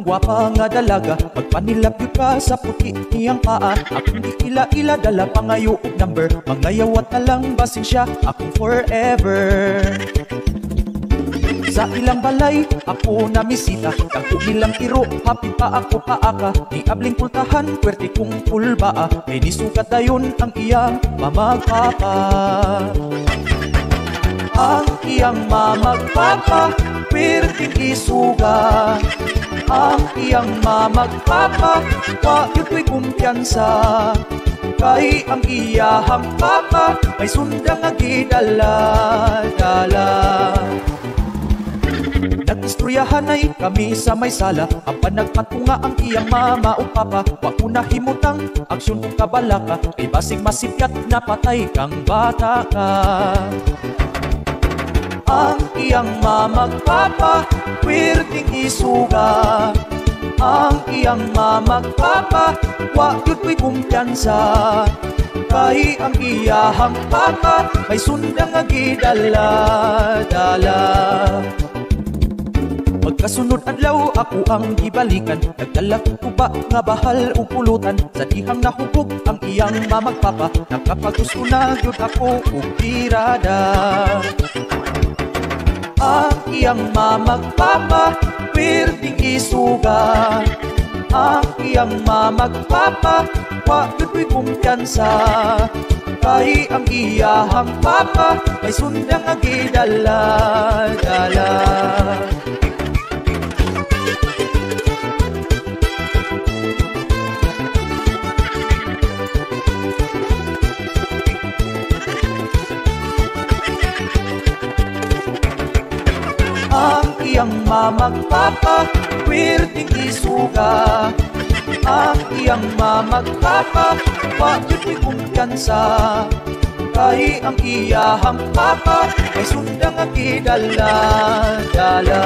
gwapa nga dalaga, magpanilapyo ka sa puti niyang paa. Akong di ila-ila dala pangayo og number, mangayawat na lang basing siya akong forever. Sa ilang balay, ako na misita. Kako nilang tiro, happy pa ako paaka. Di abling pultahan, pwerte kong pulbaa. May nisukat dayon ang iyang mamagpapa. Ang iyang mamagpapa, pwerteng isuga. Ang iyang mamagpapa, wa yun ko'y kumpiyansa. Kay ang iyahang papa, may sundang nga gidala-dala. Nag-istoryahan ay kami sa may sala, apan nagpatunga ang iyang mama o papa. Wa ko nahimutang aksyon kong kabalaka, kay basig masipyat na patay kang bata ka. Ang iyang mamagpapa, pwerteng isuga. Ang iyang mamagpapa, wa yun ko'y kumpiyansa. Kay ang iyahang papa, may sundang nga gidala-dala. Magkasunod adlaw ako ang gibalikan, nagdala ko ba nga bahal o pulutan. Sa dihang nahubog ang iyang mamagpapa, nakapagusto na yun ako og tirada. Ang iyang mamagpapa, pwerteng isuga. Ang iyang mamagpapa, wa yun ko'y kumpiyansa. Kay ang iyahang papa, may sundang nga gidala-dala. Ang iyang mamagpapa, pwerteng isuga. Ang iyang mamagpapa, wa yun ko'y kumpiyansa. Kay ang iyahang papa, may sundang nga gidala-dala.